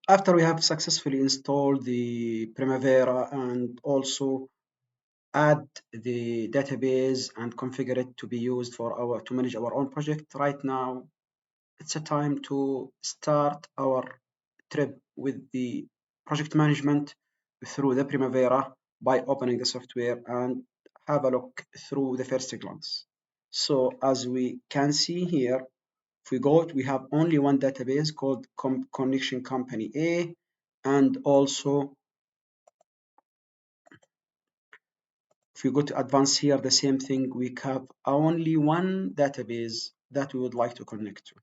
After we have successfully installed the Primavera and also add the database and configure it to be used for to manage our own project, right now it's a time to start our trip with the project management through the Primavera by opening the software and have a look through the first glance. So as we can see here, if we go, we have only one database called Connection Company A, and also if we go to advanced here, the same thing, we have only one database that we would like to connect to.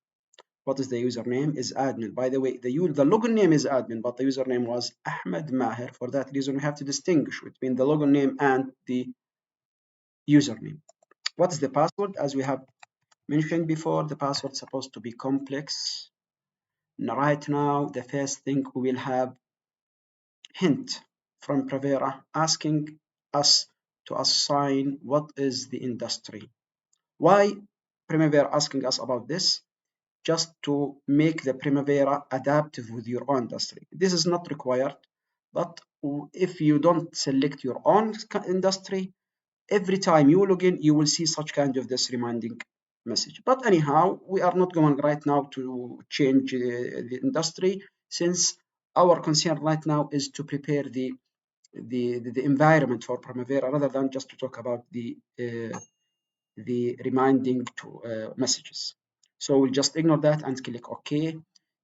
What is the username? Is admin. By the way, the login name is admin, but the username was Ahmed Maher. For that reason, we have to distinguish between the login name and the username. What is the password? As we have mentioned before, the password is supposed to be complex. Right now, the first thing we will have hint from Primavera asking us to assign what is the industry. Why Primavera asking us about this? Just to make the Primavera adaptive with your own industry. This is not required, but if you don't select your own industry, every time you log in, you will see such kind of this reminding message. But anyhow, we are not going right now to change the industry, since our concern right now is to prepare the environment for Primavera rather than just to talk about the reminding to messages. So we'll just ignore that and click OK.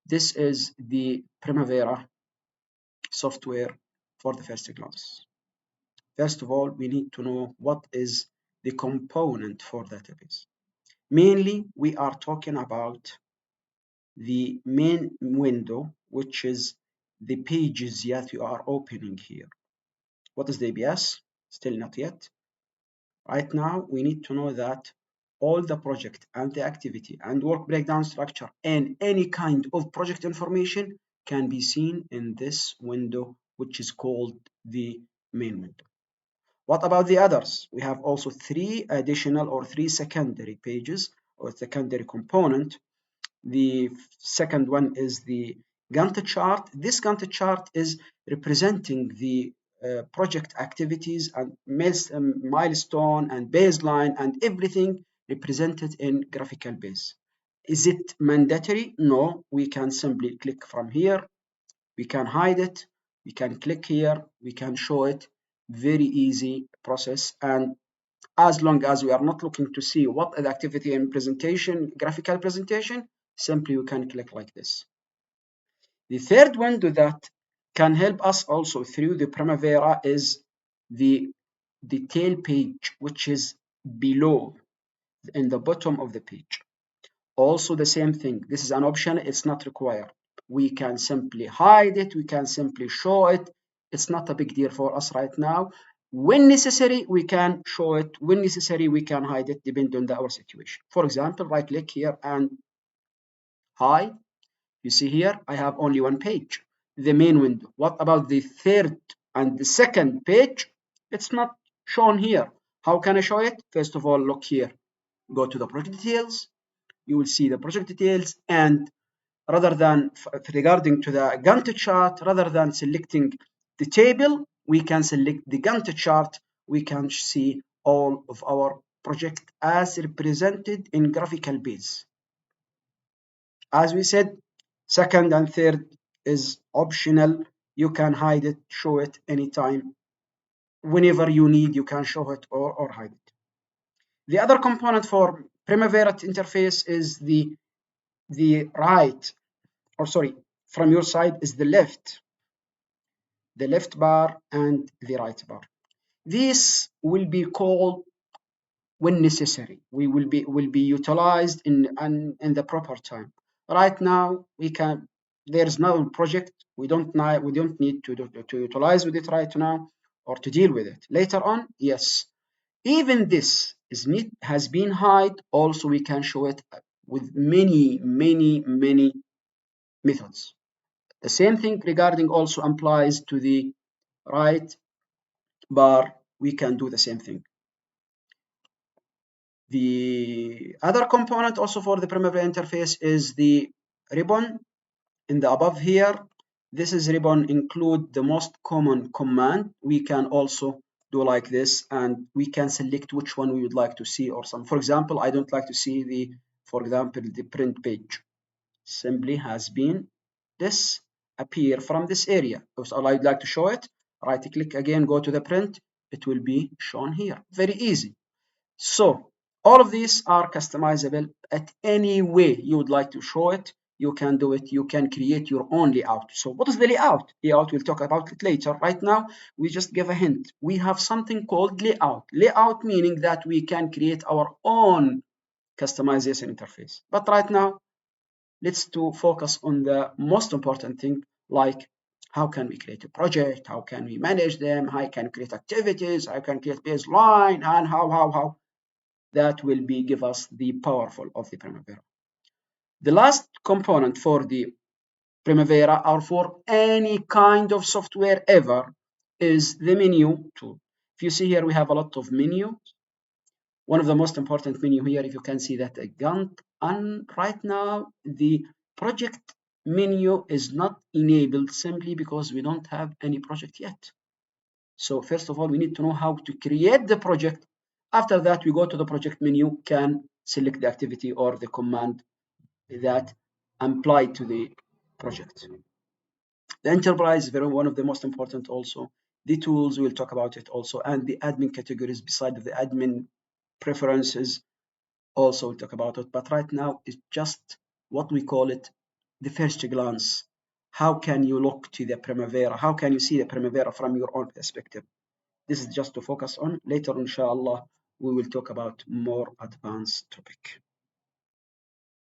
This is the Primavera software for the first glance. First of all, we need to know what is the component for database. Mainly, we are talking about the main window, which is the pages that you are opening here. What is the ABS? Still not yet. Right now, we need to know that all the project and the activity and work breakdown structure and any kind of project information can be seen in this window, which is called the main window. What about the others? We have also three additional or three secondary pages or secondary component. The second one is the Gantt chart. This Gantt chart is representing the project activities and milestone and baseline and everything represented in graphical base. Is it mandatory? No, we can simply click from here. We can hide it. We can click here. We can show it. Very easy process. And as long as we are not looking to see what the activity in presentation, graphical presentation, simply we can click like this. The third window that can help us also through the Primavera is the detail page, which is below in the bottom of the page. Also the same thing. This is an option. It's not required. We can simply hide it. We can simply show it. It's not a big deal for us right now. When necessary, we can show it. When necessary, we can hide it, depending on our situation. For example, right click here and hide. You see here, I have only one page, the main window. What about the third and the second page? It's not shown here. How can I show it? First of all, look here. Go to the project details. You will see the project details, and rather than regarding to the Gantt chart, rather than selecting the table, we can select the Gantt chart. We can see all of our project as represented in graphical base. As we said, second and third is optional. You can hide it, show it anytime. Whenever you need, you can show it or hide it. The other component for Primavera interface is the right, or sorry, from your side is the left bar and the right bar. This will be called when necessary. We will be utilized in the proper time. Right now, we can. There's no project. We don't need to utilize with it right now or to deal with it later on. Yes, even this has been hide. Also, we can show it with many methods. The same thing regarding also applies to the right bar. We can do the same thing. The other component also for the Primavera interface is the ribbon in the above here. This is ribbon include the most common command. We can also do like this, and we can select which one we would like to see or some. For example, I don't like to see the, for example, the print page. Simply has been this appear from this area. If I'd like to show it, right click again, go to the print, it will be shown here. Very easy. So all of these are customizable at any way you would like to show it. You can do it. You can create your own layout. So what is the layout? Layout, we'll talk about it later. Right now, we just give a hint. We have something called layout. Layout meaning that we can create our own customization interface. But right now, let's to focus on the most important thing, like how can we create a project, how can we manage them, how can we create activities, how can we create baseline, and how. That will be give us the powerful of the Primavera. The last component for the Primavera or for any kind of software ever is the menu tool. If you see here, we have a lot of menus. One of the most important menu here, if you can see that again, and right now the project menu is not enabled simply because we don't have any project yet. So first of all, we need to know how to create the project. After that, we go to the project menu, can select the activity or the command that apply to the project. The enterprise is one of the most important also. The tools, we'll talk about it also, and the admin categories beside the admin preferences also we'll talk about it. But right now, it's just what we call it, the first glance. How can you look to the Primavera? How can you see the Primavera from your own perspective? This is just to focus on. Later, inshallah, we will talk about more advanced topic.